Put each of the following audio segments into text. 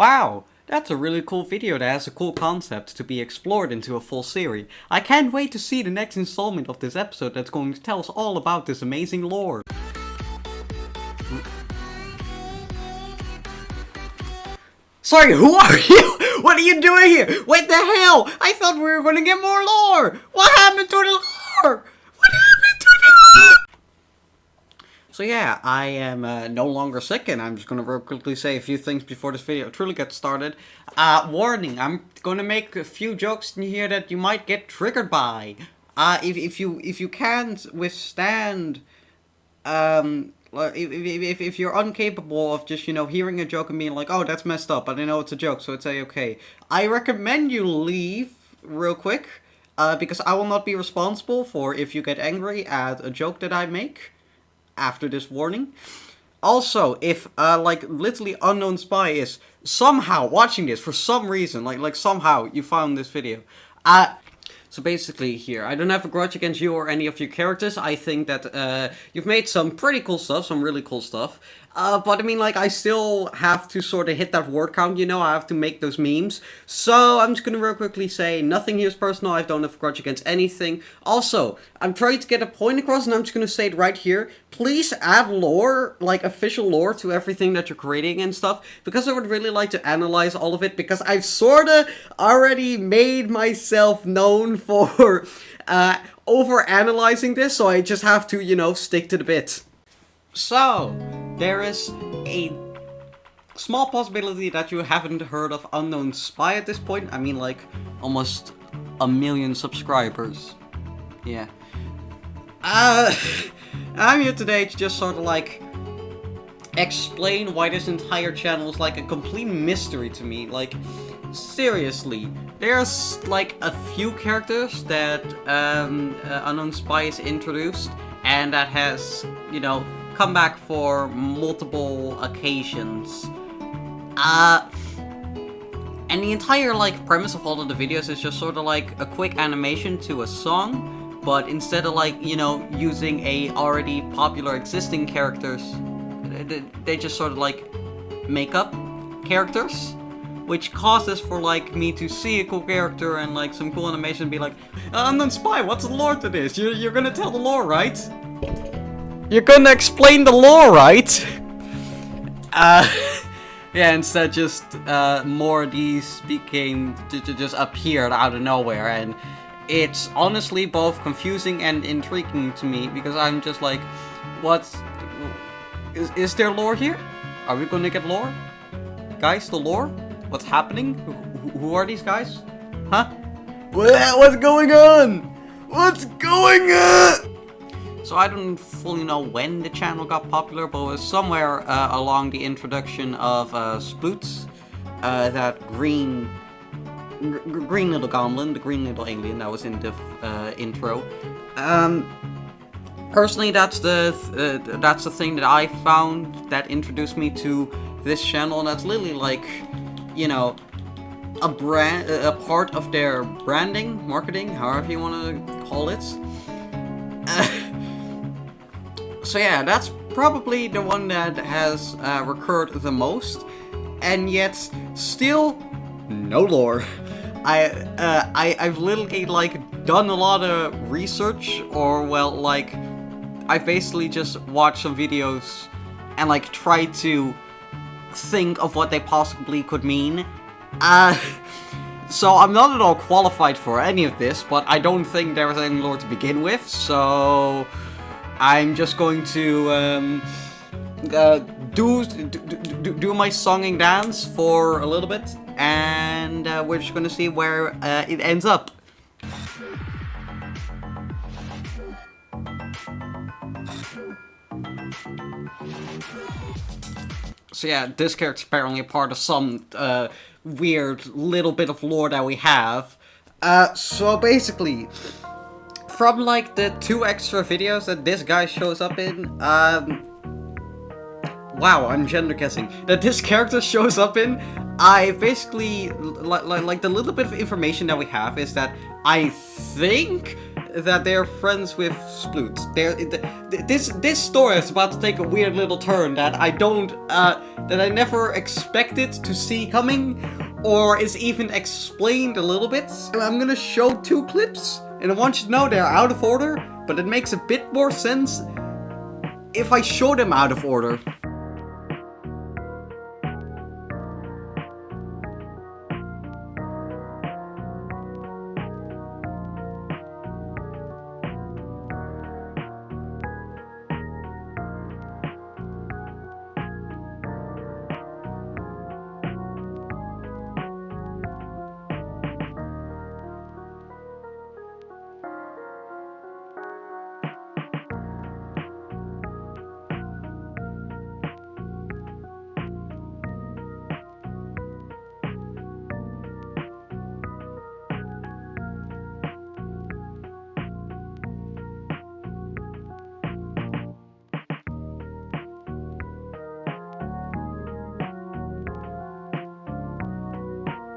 Wow, that's a really cool video that has a cool concept to be explored into a full series. I can't wait to see the next installment of this episode that's going to tell us all about this amazing lore. Sorry, who are you? What are you doing here? What the hell? I thought we were gonna get more lore! What happened to the lore? What happened to the lore? So yeah, I am no longer sick, and I'm just gonna real quickly say a few things before this video truly gets started. Warning, I'm gonna make a few jokes in here that you might get triggered by. If you can't withstand, if you're incapable of just, hearing a joke and being like, oh, that's messed up, but I know it's a joke, so it's okay. I recommend you leave real quick, because I will not be responsible for if you get angry at a joke that I make after this warning. Also, if, literally UnKnowSpy is somehow watching this for some reason, like somehow you found this video, so basically here, I don't have a grudge against you or any of your characters. I think that you've made some pretty cool stuff, some really cool stuff. But I mean, I still have to sort of hit that word count, I have to make those memes. So I'm just gonna real quickly say, nothing here is personal, I don't have a grudge against anything. Also, I'm trying to get a point across, and I'm just gonna say it right here. Please add lore, official lore, to everything that you're creating and stuff, because I would really like to analyze all of it, because I've sorta already made myself known for over-analyzing this, so I just have to, stick to the bit. So, there is a small possibility that you haven't heard of UnKnowSpy at this point. I mean, almost 1 million subscribers. Yeah. I'm here today to just sort of, explain why this entire channel is, a complete mystery to me. Seriously. There's, a few characters that, UnKnowSpy has introduced, and that has, come back for multiple occasions. And the entire, premise of all of the videos is just sort of, a quick animation to a song, but instead of, using a already popular existing characters, they just sort of, make up characters, which causes for, me to see a cool character and, some cool animation and be like, UnKnowSpy, what's the lore to this? You're gonna tell the lore, right? You're gonna explain the lore, right? Yeah, instead just, more of these just appeared out of nowhere, and it's honestly both confusing and intriguing to me, because I'm just like, is there lore here? Are we gonna get lore? Guys, the lore? What's happening? Who are these guys? Huh? What's going on? What's going on? So I don't fully know when the channel got popular, but it was somewhere along the introduction of Sploots, that green little goblin, the green little alien that was in the intro. Personally, that's the thing that I found that introduced me to this channel, and that's literally a part of their branding, marketing, however you want to call it. So yeah, that's probably the one that has recurred the most, and yet still no lore. I've literally done a lot of research, or I've basically just watched some videos and tried to think of what they possibly could mean. So I'm not at all qualified for any of this, but I don't think there was any lore to begin with, so I'm just going to do my song and dance for a little bit, and we're just going to see where it ends up. So yeah, this character's apparently a part of some weird little bit of lore that we have. So basically, from the 2 extra videos that this guy shows up in, wow, I'm gender guessing, that this character shows up in, I basically, the little bit of information that we have is that I think that they're friends with Sploot. This story is about to take a weird little turn that I never expected to see coming, or is even explained a little bit. I'm gonna show 2 clips, and I want you to know they're out of order, but it makes a bit more sense if I show them out of order.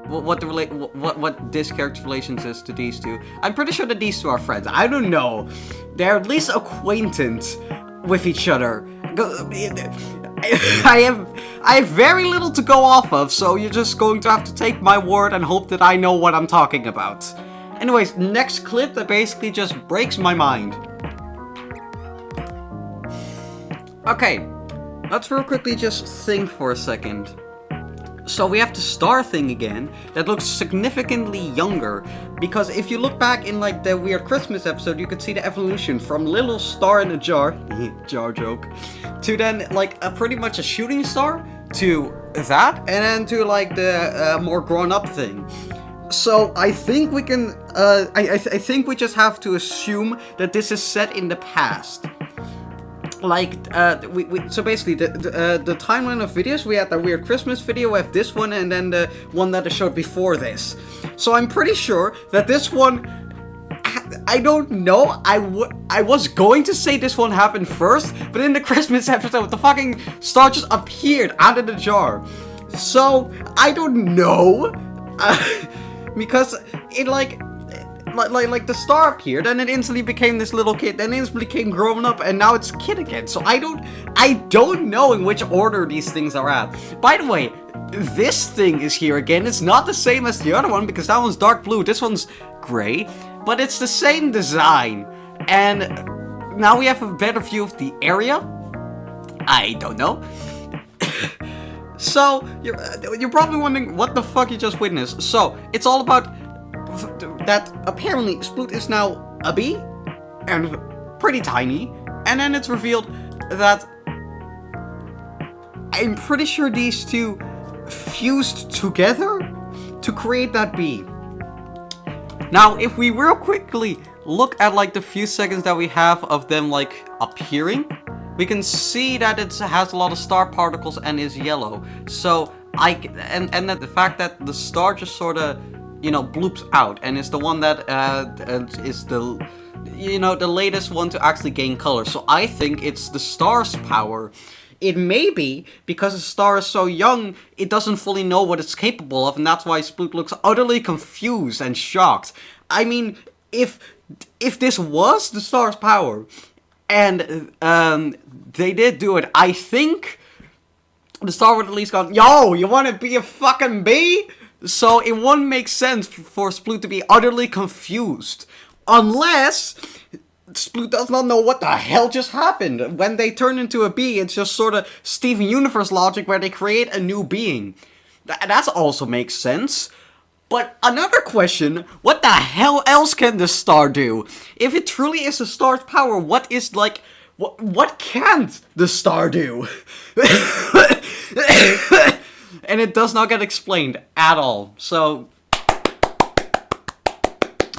What this character's relations is to these 2. I'm pretty sure that these 2 are friends. I don't know. They're at least acquainted with each other. I have very little to go off of, so you're just going to have to take my word and hope that I know what I'm talking about. Anyways, next clip that basically just breaks my mind. Okay, let's real quickly just think for a second. So we have the star thing again that looks significantly younger, because if you look back in like the Weird Christmas episode, you could see the evolution from little star in a jar, jar joke, to then like pretty much a shooting star, to that, and then to like the more grown-up thing. So I think we can, I think we just have to assume that this is set in the past. Like, so basically, the timeline of videos, we had the Weird Christmas video, we have this one, and then the one that I showed before this. So I'm pretty sure that this one, I don't know, I was going to say this one happened first, but in the Christmas episode, the fucking star just appeared out of the jar. So, I don't know, because it like the star appeared, and it instantly became this little kid, then instantly became grown up, and now it's a kid again. So I don't know in which order these things are at. By the way, this thing is here again. It's not the same as the other one, because that one's dark blue, this one's gray, but it's the same design. And now we have a better view of the area. I don't know. So, you're probably wondering what the fuck you just witnessed. So, it's all about that apparently Sploot is now a bee, and pretty tiny, and then it's revealed that I'm pretty sure these 2 fused together to create that bee. Now, if we real quickly look at like the few seconds that we have of them like appearing, we can see that it has a lot of star particles and is yellow. So and that the fact that the star just sort of, you know, bloops out, and is the one that is the, you know, the latest one to actually gain color. So I think it's the star's power. It may be because the star is so young, it doesn't fully know what it's capable of, and that's why Sploot looks utterly confused and shocked. I mean, if this was the star's power, and they did do it, I think the star would at least go, yo, you want to be a fucking bee? So it wouldn't make sense for Sploot to be utterly confused. Unless Sploot does not know what the hell just happened. When they turn into a bee, it's just sort of Steven Universe logic where they create a new being. That also makes sense. But another question, what the hell else can the star do? If it truly is the star's power, what is like... What can't the star do? And it does not get explained at all. So,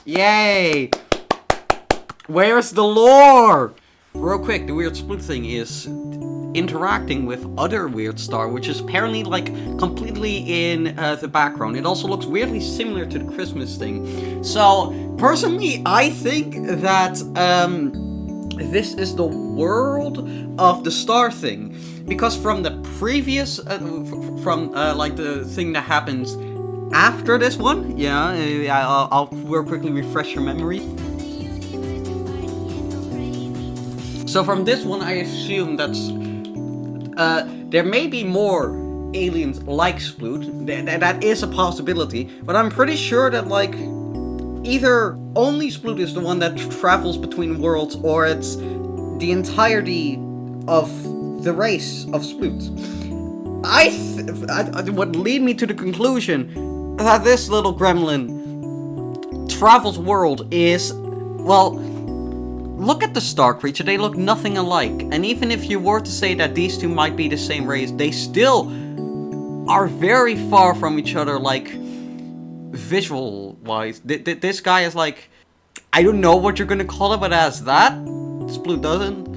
yay! Where's the lore? Real quick, the weird Sploot thing is interacting with other weird star, which is apparently like completely in the background. It also looks weirdly similar to the Christmas thing. So, personally, I think that this is the world of the star thing. Because from the previous, like the thing that happens after this one, I'll real quickly refresh your memory. So from this one, I assume that's there may be more aliens like Sploot. That is a possibility, but I'm pretty sure that like either only Sploot is the one that travels between worlds, or it's the entirety of the race of Sploot. Would lead me to the conclusion that this little gremlin travels world is, well, look at the star creature, they look nothing alike. And even if you were to say that these two might be the same race, they still are very far from each other, like, visual-wise. This guy is like, I don't know what you're gonna call it, but as that, Sploot doesn't.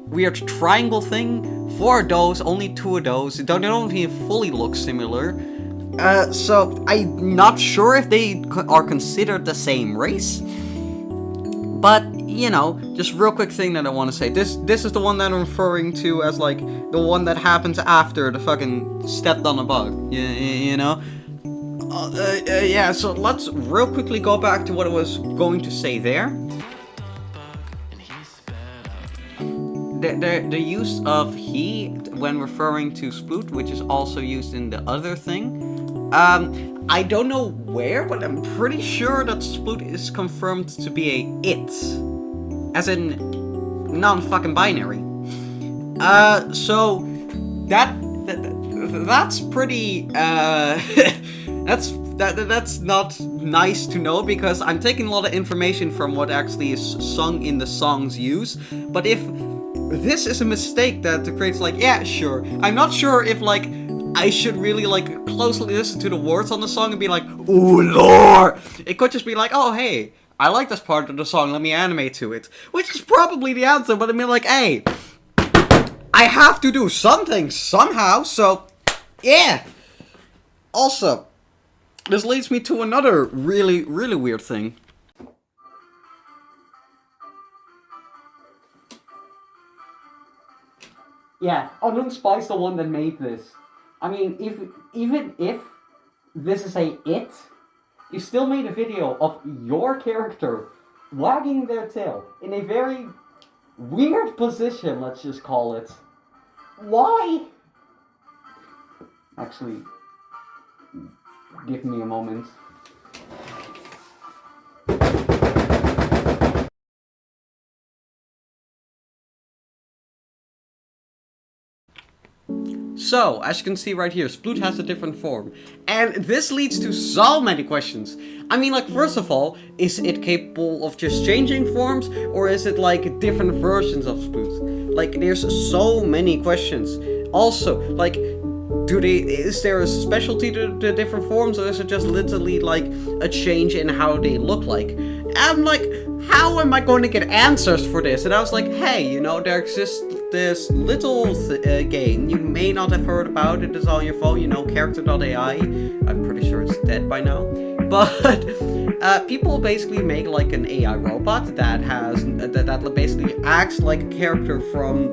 Weird triangle thing, 4 of those, only 2 of those. They don't even fully look similar. So I'm not sure if they are considered the same race. But, you know, just real quick thing that I want to say. This is the one that I'm referring to as, like, the one that happens after the fucking stepped on a bug. You know? Yeah, so let's real quickly go back to what I was going to say there. The use of he when referring to Sploot, which is also used in the other thing. I don't know where, but I'm pretty sure that Sploot is confirmed to be a it. As in, non-fucking binary. So, that's pretty, that's not nice to know, because I'm taking a lot of information from what actually is sung in the song's use, but if this is a mistake that the creator's like, yeah, sure, I'm not sure if, like, I should really, like, closely listen to the words on the song and be like, ooh, lore! It could just be like, oh, hey, I like this part of the song, let me animate to it. Which is probably the answer, but I mean, like, hey, I have to do something somehow, so, yeah. Also, this leads me to another really, really weird thing. Yeah, UnKnowSpy's the one that made this. I mean, even if this is a it, you still made a video of your character wagging their tail in a very weird position, let's just call it. Why? Actually, give me a moment. So, as you can see right here, Sploot has a different form. And this leads to so many questions. I mean, like, first of all, is it capable of just changing forms? Or is it, like, different versions of Sploot? Like, there's so many questions. Also, like, is there a specialty to the different forms? Or is it just literally, like, a change in how they look like? I'm like, how am I going to get answers for this? And I was like, hey, you know, there exists this little game, you may not have heard about it, it's on your phone, you know, character.ai. I'm pretty sure it's dead by now. But people basically make like an AI robot that has, that basically acts like a character from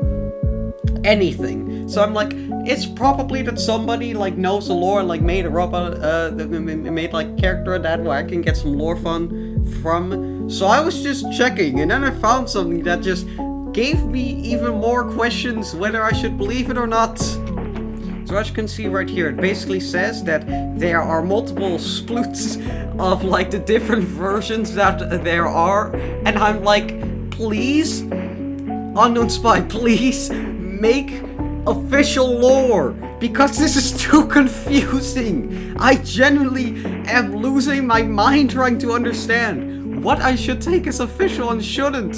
anything. So I'm like, it's probably that somebody like knows the lore and like made a robot, made like a character that way I can get some lore fun from. So I was just checking, and then I found something that just gave me even more questions whether I should believe it or not. So as you can see right here, it basically says that there are multiple Sploots of like the different versions that there are, and I'm like, please, UnKnowSpy, please make official lore, because this is too confusing. I genuinely am losing my mind trying to understand what I should take as official and shouldn't.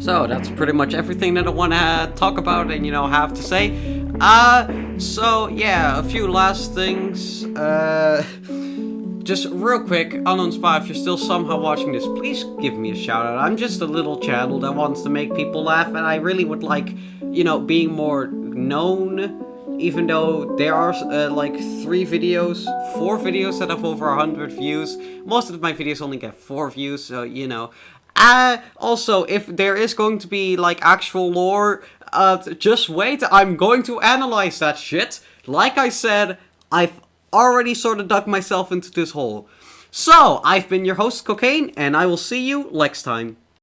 So that's pretty much everything that I want to talk about and, you know, have to say. So yeah, a few last things. Just real quick, UnKnowSpy, if you're still somehow watching this, please give me a shout out. I'm just a little channel that wants to make people laugh, and I really would like, you know, being more known. Even though there are like 4 videos that have over 100 views. Most of my videos only get 4 views, so you know. Also, if there is going to be like actual lore, just wait, I'm going to analyze that shit. Like I said, I've already sort of dug myself into this hole. So, I've been your host, Cocaine, and I will see you next time.